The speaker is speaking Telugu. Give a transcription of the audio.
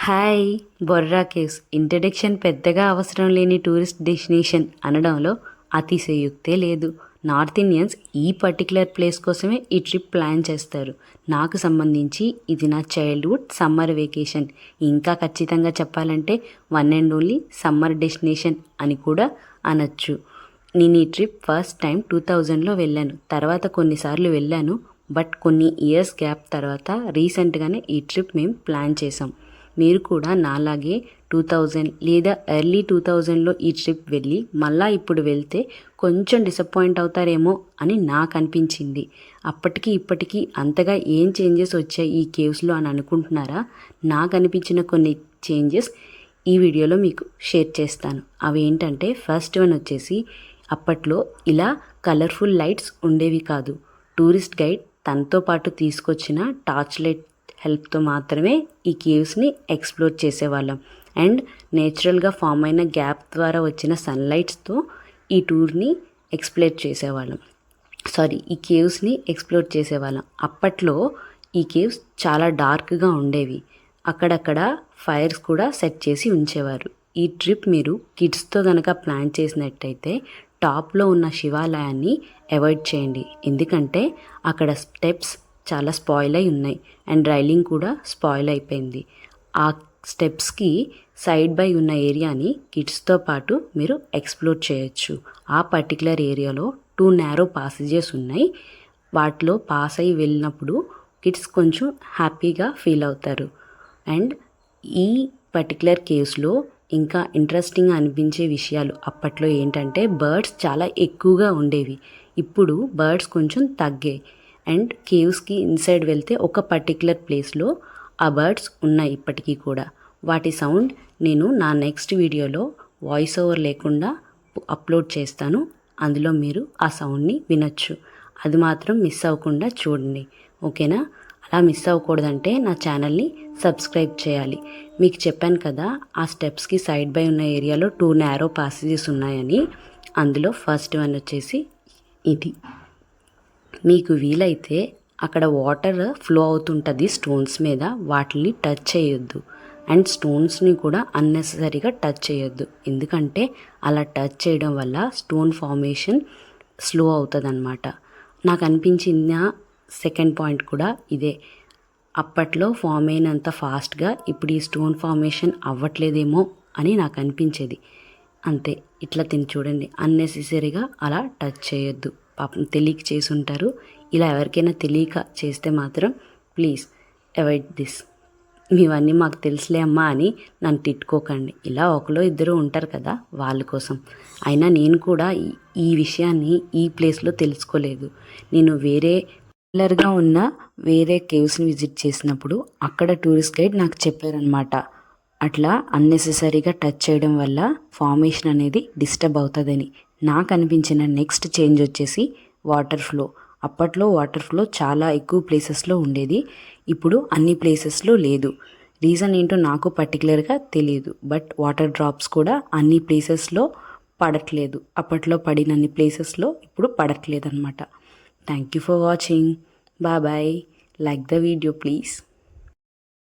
హాయ్ బొర్రా కేవ్స్ ఇంట్రడక్షన్ పెద్దగా అవసరం లేని టూరిస్ట్ డెస్టినేషన్ అనడంలో అతిశయోక్తే లేదు. నార్త్ ఇండియన్స్ ఈ పర్టికులర్ ప్లేస్ కోసమే ఈ ట్రిప్ ప్లాన్ చేస్తారు. నాకు సంబంధించి ఇది నా చైల్డ్హుడ్ సమ్మర్ వెకేషన్. ఇంకా ఖచ్చితంగా చెప్పాలంటే one and only summer destination అని కూడా అనొచ్చు. నేను ఈ ట్రిప్ ఫస్ట్ టైం 2000లో వెళ్ళాను. తర్వాత కొన్నిసార్లు వెళ్ళాను. బట్ కొన్ని ఇయర్స్ గ్యాప్ తర్వాత రీసెంట్గానే ఈ ట్రిప్ మేము ప్లాన్ చేసాం. మీరు కూడా నాలాగే 2000 లేదా ఎర్లీ 2000లో ఈ ట్రిప్ వెళ్ళి మళ్ళీ ఇప్పుడు వెళ్తే కొంచెం డిసప్పాయింట్ అవుతారేమో అని నాకు అనిపించింది. అప్పటికి ఇప్పటికీ అంతగా ఏం చేంజెస్ వచ్చాయి ఈ కేవ్స్లో అని అనుకుంటున్నారా? నాకు అనిపించిన కొన్ని చేంజెస్ ఈ వీడియోలో మీకు షేర్ చేస్తాను. అవి ఏంటంటే ఫస్ట్ వన్ వచ్చేసి అప్పట్లో ఇలా కలర్ఫుల్ లైట్స్ ఉండేవి కాదు. టూరిస్ట్ గైడ్ తనతో పాటు తీసుకొచ్చిన టార్చ్ లైట్ హెల్ప్తో మాత్రమే ఈ కేవ్స్ని ఎక్స్ప్లోర్ చేసేవాళ్ళం. అండ్ నేచురల్గా ఫామ్ అయిన గ్యాప్ ద్వారా వచ్చిన సన్లైట్స్తో ఈ టూర్ని ఈ కేవ్స్ని ఎక్స్ప్లోర్ చేసేవాళ్ళం. అప్పట్లో ఈ కేవ్స్ చాలా డార్క్గా ఉండేవి. అక్కడక్కడ ఫైర్స్ కూడా సెట్ చేసి ఉంచేవారు. ఈ ట్రిప్ మీరు కిడ్స్తో కనుక ప్లాన్ చేసినట్టయితే టాప్లో ఉన్న శివాలయాన్ని అవాయిడ్ చేయండి. ఎందుకంటే అక్కడ స్టెప్స్ చాలా స్పాయిల్ అయి ఉన్నాయి అండ్ రైలింగ్ కూడా స్పాయిల్ అయిపోయింది. ఆ స్టెప్స్కి సైడ్ బై ఉన్న ఏరియాని కిడ్స్తో పాటు మీరు ఎక్స్ప్లోర్ చేయొచ్చు. ఆ పర్టికులర్ ఏరియాలో 2 నేరో పాసేజెస్ ఉన్నాయి. వాటిలో పాస్ అయ్యి వెళ్ళినప్పుడు కిడ్స్ కొంచెం హ్యాపీగా ఫీల్ అవుతారు. అండ్ ఈ పర్టికులర్ కేవ్స్లో ఇంకా ఇంట్రెస్టింగ్ అనిపించే విషయాలు అప్పట్లో ఏంటంటే బర్డ్స్ చాలా ఎక్కువగా ఉండేవి. ఇప్పుడు బర్డ్స్ కొంచెం తగ్గాయి. అండ్ కేవ్స్కి ఇన్సైడ్ వెళ్తే ఒక పర్టికులర్ ప్లేస్లో ఆ బర్డ్స్ ఉన్నాయి ఇప్పటికీ కూడా. వాటి సౌండ్ నేను నా నెక్స్ట్ వీడియోలో వాయిస్ ఓవర్ లేకుండా అప్లోడ్ చేస్తాను. అందులో మీరు ఆ సౌండ్ని వినొచ్చు. అది మాత్రం మిస్ అవ్వకుండా చూడండి, ఓకేనా? అలా మిస్ అవ్వకూడదంటే నా ఛానల్ని సబ్స్క్రైబ్ చేయాలి. మీకు చెప్పాను కదా, ఆ స్టెప్స్కి సైడ్ బై ఉన్న ఏరియాలో 2 నేరో పాసేజెస్ ఉన్నాయని. అందులో ఫస్ట్ వన్ వచ్చేసి ఇది. మీకు వీలైతే అక్కడ వాటర్ ఫ్లో అవుతుంటుంది స్టోన్స్ మీద, వాటిని టచ్ చేయొద్దు. అండ్ స్టోన్స్ని కూడా అన్నెసరీగా టచ్ చేయొద్దు. ఎందుకంటే అలా టచ్ చేయడం వల్ల స్టోన్ ఫార్మేషన్ స్లో అవుతుంది అన్నమాట. నాకు అనిపించిన సెకండ్ పాయింట్ కూడా ఇదే. అప్పట్లో ఫామ్ అయినంత ఫాస్ట్గా ఇప్పుడు ఈ స్టోన్ ఫార్మేషన్ అవ్వట్లేదేమో అని నాకు అనిపించేది. అంతే, ఇట్లా తిని చూడండి. అన్నెసెసరీగా అలా టచ్ చేయొద్దు. పాపం తెలియక చేసి ఉంటారు. ఇలా ఎవరికైనా తెలియక చేస్తే మాత్రం ప్లీజ్ అవాయిడ్ దిస్. మీవన్నీ మాకు తెలుసులే అమ్మా అని నన్ను తిట్టుకోకండి. ఇలా ఒకలో ఇద్దరు ఉంటారు కదా, వాళ్ళ కోసం. అయినా నేను కూడా ఈ విషయాన్ని ఈ ప్లేస్లో తెలుసుకోలేదు. నేను రెగ్యులర్గా ఉన్న వేరే కేవ్స్ని విజిట్ చేసినప్పుడు అక్కడ టూరిస్ట్ గైడ్ నాకు చెప్పారనమాట. అట్లా అన్నెసెసరీగా టచ్ చేయడం వల్ల ఫార్మేషన్ అనేది డిస్టర్బ్ అవుతుందని. నాకు అనిపించిన నెక్స్ట్ చేంజ్ వచ్చేసి వాటర్ ఫ్లో. అప్పట్లో వాటర్ ఫ్లో చాలా ఎక్కువ ప్లేసెస్లో ఉండేది. ఇప్పుడు అన్ని ప్లేసెస్లో లేదు. రీజన్ ఏంటో నాకు పర్టికులర్గా తెలియదు. బట్ వాటర్ డ్రాప్స్ కూడా అన్ని ప్లేసెస్లో పడట్లేదు. అప్పట్లో పడినన్ని ప్లేసెస్లో ఇప్పుడు పడట్లేదు అనమాట. Thank you for watching. Bye. Like the video please.